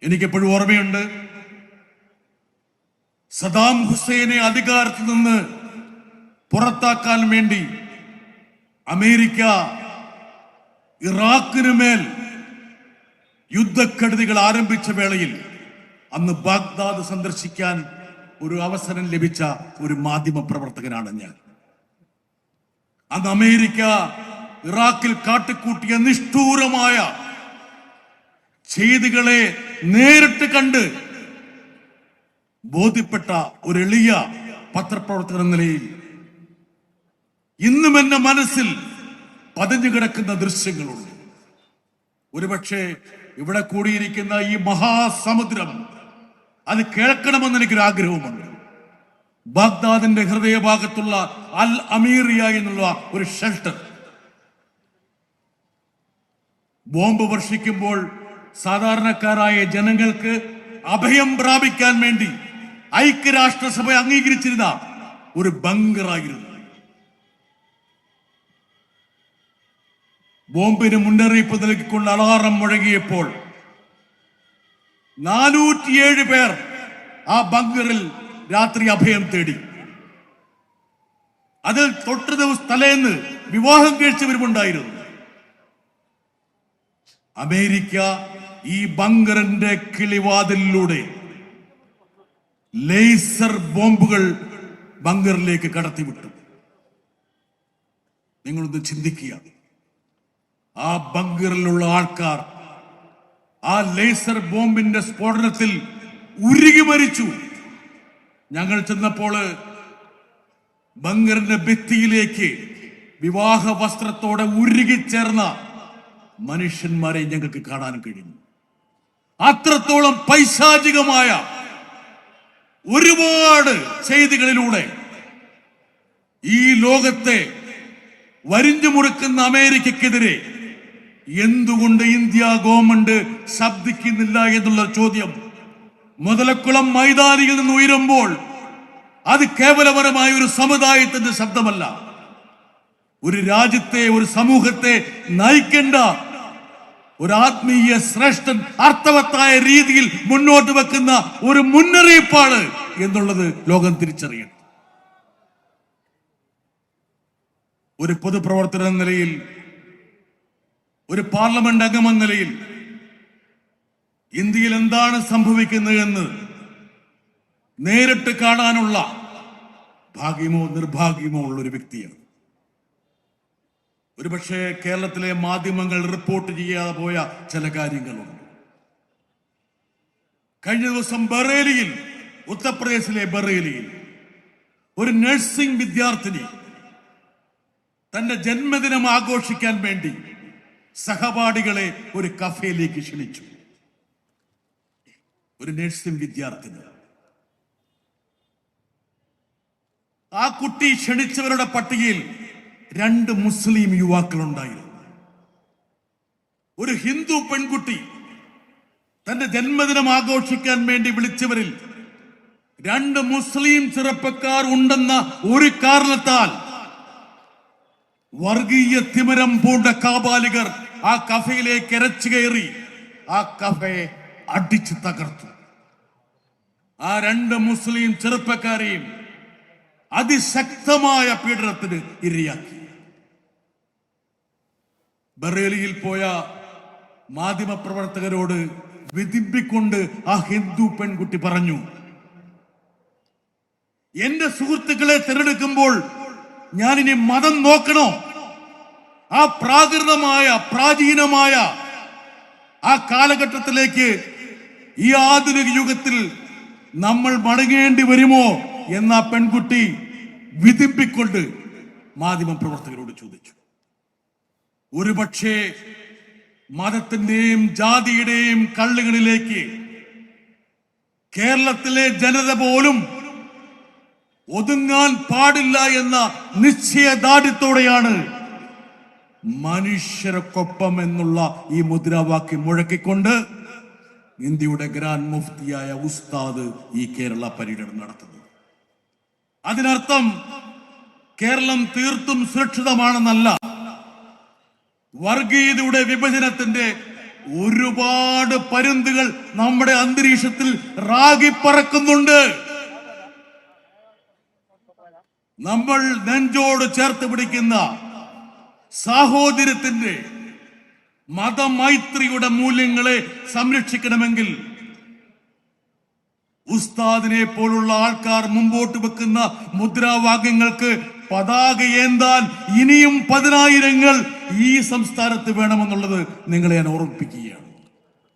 എനിക്കെപ്പോഴും ഓർമ്മയുണ്ട്, സദാം ഹുസൈനെ അധികാരത്തിൽ നിന്ന് പുറത്താക്കാൻ വേണ്ടി അമേരിക്ക ഇറാഖിനു മേൽ യുദ്ധക്കെടുതികൾ ആരംഭിച്ച വേളയിൽ അന്ന് ബാഗ്ദാദ് സന്ദർശിക്കാൻ ഒരു അവസരം ലഭിച്ച ഒരു മാധ്യമ പ്രവർത്തകനാണ് ഞാൻ. അന്ന് അമേരിക്ക ഇറാഖിൽ കാട്ടിക്കൂട്ടിയ നിഷ്ഠൂരമായ ചെയ്തികളെ നേരിട്ട് കണ്ട് ബോധ്യപ്പെട്ട ഒരു എളിയ പത്രപ്രവർത്തകൻ എന്ന നിലയിൽ ഇന്നും എന്റെ മനസ്സിൽ പതിഞ്ഞു കിടക്കുന്ന ദൃശ്യങ്ങളുണ്ട്. ഒരുപക്ഷെ ഇവിടെ കൂടിയിരിക്കുന്ന ഈ മഹാസമുദ്രം അത് കേൾക്കണമെന്ന് എനിക്കൊരു ആഗ്രഹവുമുണ്ട്. ബാഗ്ദാദിന്റെ ഹൃദയഭാഗത്തുള്ള അൽ അമീറിയ എന്നുള്ള ഒരു ഷെൽട്ടർ ബോംബ് വർഷിക്കുമ്പോൾ സാധാരണക്കാരായ ജനങ്ങൾക്ക് അഭയം പ്രാപിക്കാൻ വേണ്ടി ഐക്യരാഷ്ട്രസഭ അംഗീകരിച്ചിരുന്ന ഒരു ബങ്കറായിരുന്നു. ബോംബിന് മുന്നറിയിപ്പ് നൽകിക്കൊണ്ട് അലാറം മുഴങ്ങിയപ്പോൾ 407 പേർ ആ ബങ്കറിൽ രാത്രി അഭയം തേടി. അതിൽ തൊട്ട് ദിവസം തലേന്ന് വിവാഹം കഴിച്ചവരുമുണ്ടായിരുന്നു. അമേരിക്ക ഈ ബങ്കറിന്റെ കിളിവാതിലൂടെ ലേസർ ബോംബുകൾ ബങ്കറിലേക്ക് കടത്തിവിട്ടു. നിങ്ങളൊന്ന് ചിന്തിക്കുക, ആ ബങ്കറിലുള്ള ആൾക്കാർ ആ ലേസർ ബോംബിന്റെ സ്ഫോടനത്തിൽ ഉരുകി മരിച്ചു. ഞങ്ങൾ ചെന്നപ്പോൾ ബങ്കറിന്റെ ഭിത്തിയിലേക്ക് വിവാഹ വസ്ത്രത്തോടെ ഉരുകിച്ചേർന്ന മനുഷ്യന്മാരെ ഞങ്ങൾക്ക് കാണാൻ കഴിഞ്ഞു. അത്രത്തോളം പൈശാചികമായ ഒരുപാട് ചെയ്തികളിലൂടെ ഈ ലോകത്തെ വരിഞ്ഞു മുറുക്കുന്ന അമേരിക്കക്കെതിരെ എന്തുകൊണ്ട് ഇന്ത്യ ഗവൺമെന്റ് ശബ്ദിക്കുന്നില്ല എന്നുള്ള ചോദ്യം മുതലക്കുളം മൈതാനിയിൽ നിന്ന് ഉയരുമ്പോൾ അത് കേവലപരമായ ഒരു സമുദായത്തിന്റെ ശബ്ദമല്ല, ഒരു രാജ്യത്തെ, ഒരു സമൂഹത്തെ നയിക്കേണ്ട ഒരു ആത്മീയ ശ്രേഷ്ഠൻ അർത്ഥവത്തായ രീതിയിൽ മുന്നോട്ട് വെക്കുന്ന ഒരു മുന്നറിയിപ്പാണ് എന്നുള്ളത് ലോകം തിരിച്ചറിയണം. ഒരു പൊതുപ്രവർത്തന എന്ന നിലയിൽ, ഒരു പാർലമെന്റ് അംഗമെന്ന നിലയിൽ ഇന്ത്യയിൽ എന്താണ് സംഭവിക്കുന്നത് എന്ന് നേരിട്ട് കാണാനുള്ള ഭാഗ്യമോ നിർഭാഗ്യമോ ഉള്ള ഒരു വ്യക്തിയാണ്. ഒരുപക്ഷെ കേരളത്തിലെ മാധ്യമങ്ങൾ റിപ്പോർട്ട് ചെയ്യാതെ പോയ ചില കാര്യങ്ങളുണ്ട്. കഴിഞ്ഞ ദിവസം ബറേലിയിൽ, ഉത്തർപ്രദേശിലെ ബറേലിയിൽ ഒരു നഴ്സിംഗ് വിദ്യാർത്ഥിനി തന്റെ ജന്മദിനം ആഘോഷിക്കാൻ വേണ്ടി സഹപാഠികളെ ഒരു കഫേയിലേക്ക് ക്ഷണിച്ചു. ഒരു നഴ്സിംഗ് വിദ്യാർത്ഥിനി. ആ കുട്ടി ക്ഷണിച്ചവരുടെ പട്ടികയിൽ 2 മുസ്ലിം യുവാക്കളുണ്ടായിരുന്നു. ഒരു ഹിന്ദു പെൺകുട്ടി തന്റെ ജന്മദിനം ആഘോഷിക്കാൻ വേണ്ടി വിളിച്ചവരിൽ 2 മുസ്ലിം ചെറുപ്പക്കാർ ഉണ്ടെന്ന ഒരു കാരണത്താൽ വർഗീയ തിമിരം പൂണ്ട കാബാലികർ ആ കഫയിലേക്ക് ഇരച്ചു കയറി ആ കഫയെ അടിച്ചു തകർത്തു. ആ 2 മുസ്ലിം ചെറുപ്പക്കാരെയും അതിശക്തമായ പീഡനത്തിന് ഇരയാക്കി. ബറേലിയിൽ പോയ മാധ്യമപ്രവർത്തകരോട് വിധിപ്പിക്കൊണ്ട് ആ ഹിന്ദു പെൺകുട്ടി പറഞ്ഞു, എന്റെ സുഹൃത്തുക്കളെ തിരഞ്ഞെടുക്കുമ്പോൾ ഞാനിനി മതം നോക്കണോ? ആ പ്രാകൃതമായ, പ്രാചീനമായ ആ കാലഘട്ടത്തിലേക്ക് ഈ ആധുനിക യുഗത്തിൽ നമ്മൾ മടങ്ങേണ്ടി വരുമോ എന്ന പെൺകുട്ടി വിധിപ്പിക്കൊണ്ട് മാധ്യമപ്രവർത്തകരോട് ചോദിച്ചു. ഒരുപക്ഷെ മതത്തിന്റെയും ജാതിയുടെയും കള്ളുകളിലേക്ക് കേരളത്തിലെ ജനത പോലും ഒതുങ്ങാൻ പാടില്ല എന്ന നിശ്ചയദാർഢ്യത്തോടെയാണ് മനുഷ്യർക്കൊപ്പം എന്നുള്ള ഈ മുദ്രാവാക്യം മുഴക്കിക്കൊണ്ട് ഇന്ത്യയുടെ ഗ്രാൻഡ് മുഫ്തിയായ ഉസ്താദ് ഈ കേരള പര്യടനം നടത്തുന്നത്. അതിനർത്ഥം കേരളം തീർത്തും സുരക്ഷിതമാണെന്നല്ല, വർഗീയതയുടെ, വിഭജനത്തിന്റെ ഒരുപാട് പരുന്തുകൾ നമ്മുടെ അന്തരീക്ഷത്തിൽ റാഗിപ്പറക്കുന്നുണ്ട്. നമ്മൾ നെഞ്ചോട് ചേർത്ത് പിടിക്കുന്ന സാഹോദര്യത്തിന്റെ മതമൈത്രിയുടെ മൂല്യങ്ങളെ സംരക്ഷിക്കണമെങ്കിൽ ഉസ്താദിനെ പോലുള്ള ആൾക്കാർ മുമ്പോട്ട് വെക്കുന്ന മുദ്രാവാക്യങ്ങൾക്ക് പതാക ഏന്താൻ ഇനിയും 10,000 ഈ സംസ്ഥാനത്ത് വേണമെന്നുള്ളത് നിങ്ങളെ ഞാൻ ഓർമ്മിപ്പിക്കുക.